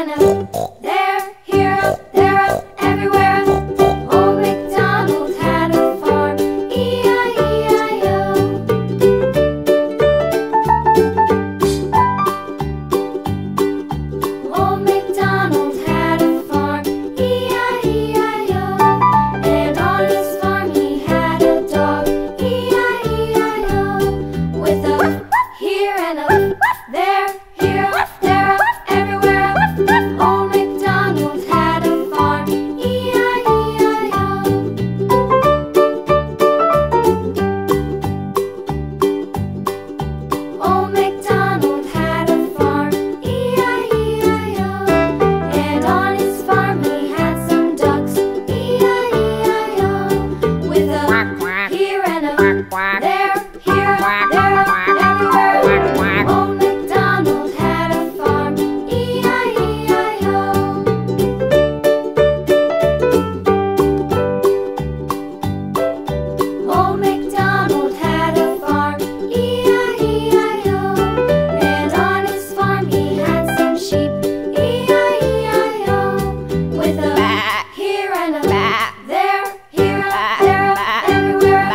and a there, here, up, there, up, everywhere. Old MacDonald had a farm, E-I-E-I-O. Old MacDonald had a farm, E-I-E-I-O. And on his farm he had a dog, E-I-E-I-O. With a here and a there, here, there, everywhere. Old MacDonald had a farm, E-I-E-I-O. Old MacDonald had a farm, E-I-E-I-O. And on his farm he had some ducks, E-I-E-I-O. With a here and a there, here, there, everywhere. Old MacDonald had a farm, E-I-E-I-O. Old MacDonald had a farm, E-I-E-I-O. And on his farm he had some sheep, E-I-E-I-O. With a here and a there, here, there, everywhere.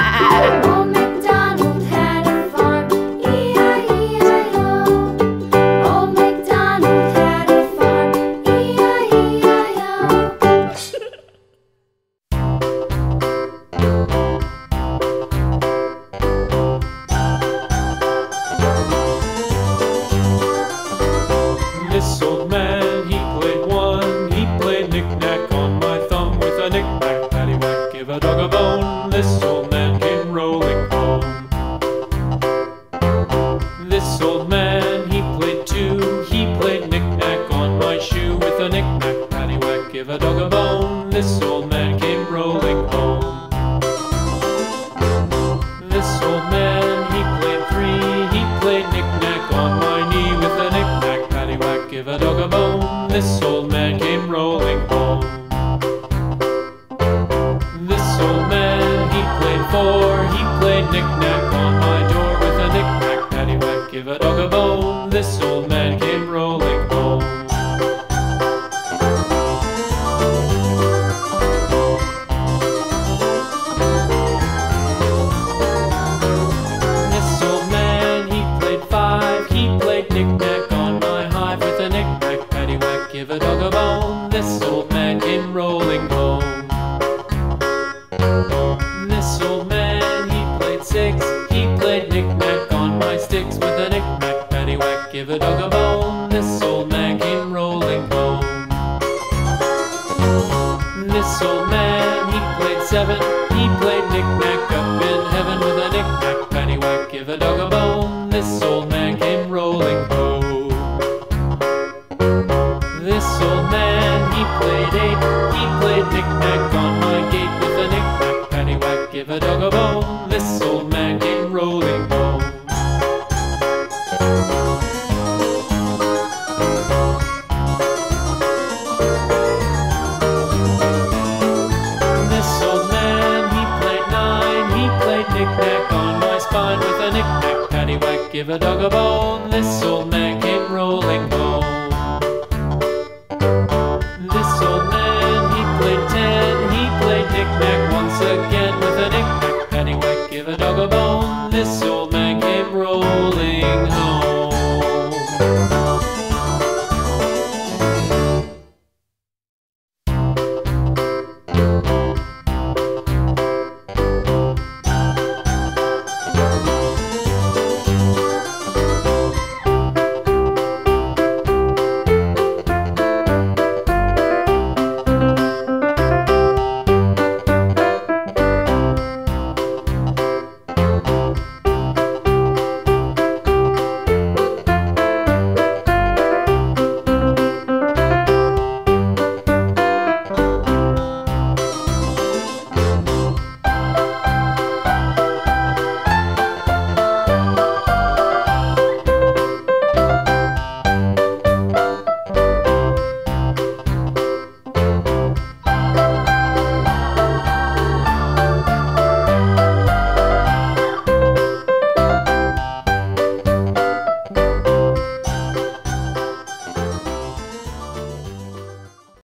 Old MacDonald had a farm, E-I-E-I-O. Old MacDonald had a farm, E-I-E-I-O. This old man, he played one. He played knick-knack on my thumb with a knick-knack, paddywhack, give a dog a bone. This old man came rolling home. This old man, he played two. He played knick-knack on my shoe with a knick-knack, paddywhack, give a dog a bone. This old man came rolling home. This old man, he played three. He played knick-knack on my knee with a knick-knack, paddywhack, give a dog a bone. This old man came rolling home. This old man, he played four. He played knick-knack on my door with a knick-knack, paddywhack, give a dog a bone. This old man came rolling home. This old man, he played five. He played knick-knack on my hive with a knick-knack, paddywhack, give a dog a bone. This old man came rolling home. This old man, he played six. He played knick-knack on my sticks with a knick-knack, paddywhack, give a dog a bone. This old man came rolling home. This old man, he played seven. He played knick-knack up in heaven with a knick-knack, paddywhack, give a dog a bone. This old man came rolling home. This old man, he played eight. He played knick-knack on my gate with a knick-knack, paddywhack, give a dog a bone. This old man came rolling home. This old man, he played nine. He played knick-knack on my spine with a knick-knack, paddywhack, give a dog a bone. This old man